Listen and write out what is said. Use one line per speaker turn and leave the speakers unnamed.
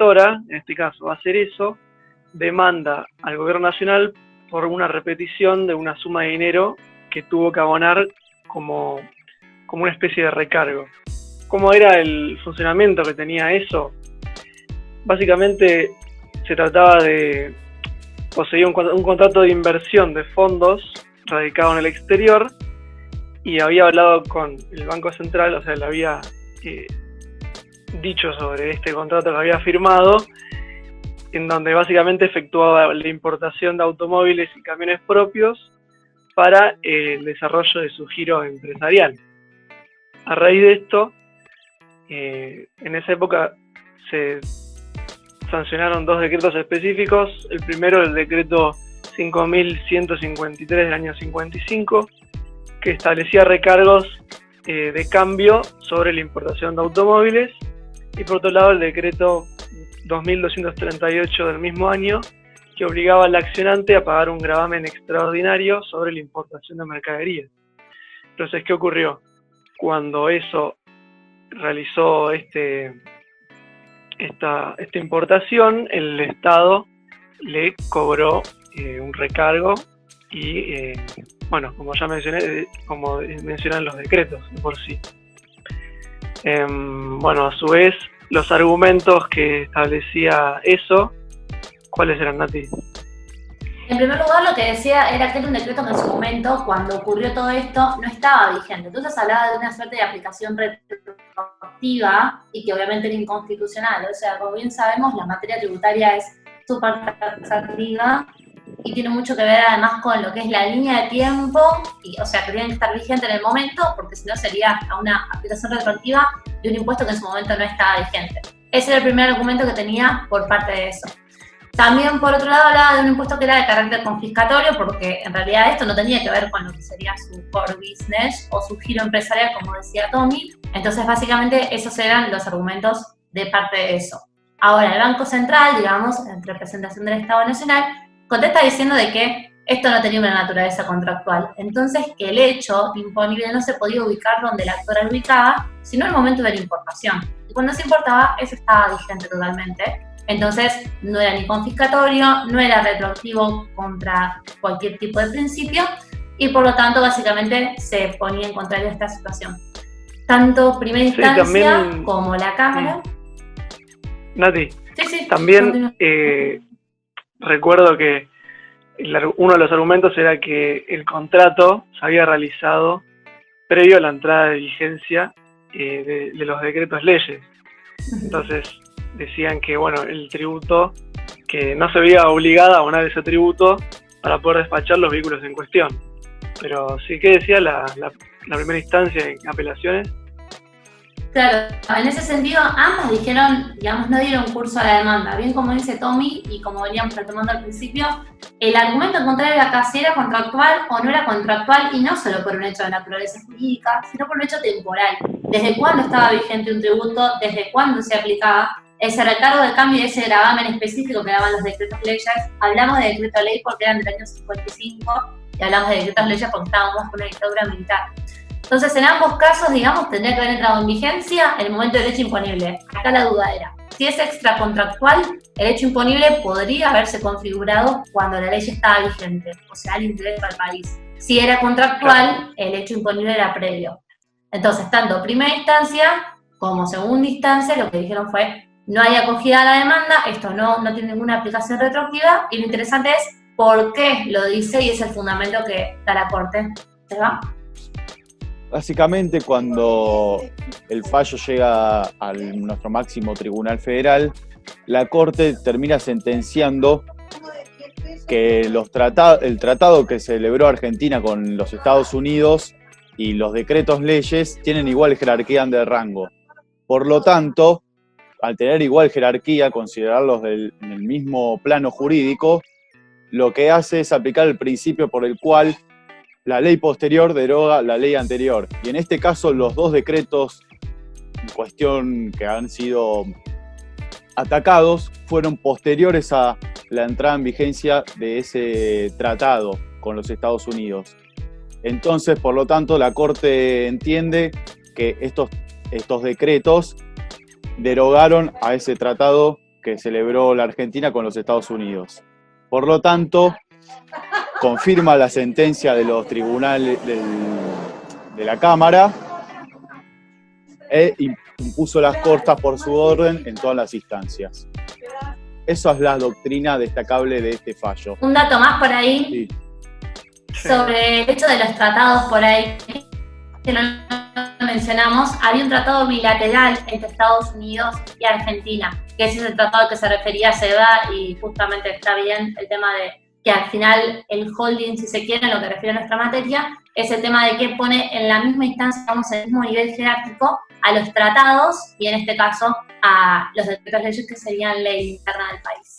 emisora, en este caso va a ser eso, demanda al gobierno nacional por una repetición de una suma de dinero que tuvo que abonar como una especie de recargo. ¿Cómo era el funcionamiento que tenía eso? Básicamente se trataba de poseer un contrato de inversión de fondos radicado en el exterior y había hablado con el Banco Central, o sea, le había dicho sobre este contrato que había firmado, en donde básicamente efectuaba la importación de automóviles y camiones propios para el desarrollo de su giro empresarial. A raíz de esto, en esa época se sancionaron 2 decretos específicos. El primero, el decreto 5.153 del año 55, que establecía recargos de cambio sobre la importación de automóviles, y por otro lado el decreto 2.238 del mismo año, que obligaba al accionante a pagar un gravamen extraordinario sobre la importación de mercaderías. Entonces, ¿qué ocurrió? Cuando eso realizó esta importación, el Estado le cobró un recargo y, bueno, como ya mencioné, como mencionan los decretos de por sí. Bueno, a su vez, los argumentos que establecía eso, ¿cuáles eran, Nati?
En primer lugar, lo que decía era que era un decreto que en su momento, cuando ocurrió todo esto, no estaba vigente. Entonces hablaba de una suerte de aplicación retroactiva y que obviamente era inconstitucional. O sea, como bien sabemos, la materia tributaria es súper taxativa y tiene mucho que ver además con lo que es la línea de tiempo, y, o sea, que tiene que estar vigente en el momento, porque si no sería una aplicación retroactiva de un impuesto que en su momento no estaba vigente. Ese era el primer argumento que tenía por parte de eso. También, por otro lado, hablaba de un impuesto que era de carácter confiscatorio, porque en realidad esto no tenía que ver con lo que sería su core business o su giro empresarial, como decía Tommy. Entonces, básicamente, esos eran los argumentos de parte de eso. Ahora, el Banco Central, digamos, en representación del Estado Nacional, contesta diciendo de que esto no tenía una naturaleza contractual. Entonces, que el hecho imponible no se podía ubicar donde el actor lo ubicaba, sino en el momento de la importación. Y cuando se importaba, eso estaba vigente totalmente. Entonces, no era ni confiscatorio, no era retroactivo contra cualquier tipo de principio, y por lo tanto, básicamente, se ponía en contrario a esta situación. Tanto primera instancia también, como la Cámara.
Nati, también recuerdo que uno de los argumentos era que el contrato se había realizado previo a la entrada de vigencia de los decretos leyes. Entonces, decían que, bueno, el tributo, que no se veía obligada a abonar ese tributo para poder despachar los vehículos en cuestión. Pero sí, ¿qué decía la primera instancia en apelaciones?
Claro, en ese sentido, ambas dijeron, digamos, no dieron curso a la demanda. Bien como dice Tommy, y como veníamos retomando al principio, el argumento contrario era acá si era contractual o no era contractual, y no solo por un hecho de naturaleza jurídica, sino por un hecho temporal. ¿Desde cuándo estaba vigente un tributo? ¿Desde cuándo se aplicaba? Ese recargo de cambio y ese gravamen específico que daban los decretos leyes. Hablamos de decreto ley porque eran del año 55 y hablamos de decretos leyes porque estábamos con una dictadura militar. Entonces, en ambos casos, digamos, tendría que haber entrado en vigencia el momento del hecho imponible. Acá la duda era, si es extracontractual, el hecho imponible podría haberse configurado cuando la ley estaba vigente, o sea, el interés para el país. Si era contractual, el hecho imponible era previo. Entonces, tanto primera instancia como segunda instancia, lo que dijeron fue, no hay acogida a la demanda, esto no tiene ninguna aplicación retroactiva, y lo interesante es por qué lo dice, y es el fundamento que da la Corte. ¿Se va?
Básicamente, cuando el fallo llega a nuestro máximo tribunal federal, la Corte termina sentenciando que el tratado que celebró Argentina con los Estados Unidos y los decretos leyes tienen igual jerarquía de rango. Por lo tanto, al tener igual jerarquía, considerarlos en el mismo plano jurídico, lo que hace es aplicar el principio por el cual la ley posterior deroga la ley anterior. Y en este caso, los dos decretos en cuestión que han sido atacados fueron posteriores a la entrada en vigencia de ese tratado con los Estados Unidos. Entonces, por lo tanto, la Corte entiende que estos decretos derogaron a ese tratado que celebró la Argentina con los Estados Unidos. Por lo tanto, confirma la sentencia de los tribunales de la Cámara e impuso las costas por su orden en todas las instancias. Esa es la doctrina destacable de este fallo.
Un dato más por ahí,
Sí.
sobre el hecho de los tratados por ahí, que no lo mencionamos. Había un tratado bilateral entre Estados Unidos y Argentina, que ese es el tratado al que se refería Seba, y justamente está bien el tema de que al final el holding, si se quiere, en lo que refiere a nuestra materia, es el tema de que pone en la misma instancia, vamos, en el mismo nivel jerárquico, a los tratados y en este caso a los decretos leyes que serían ley interna del país.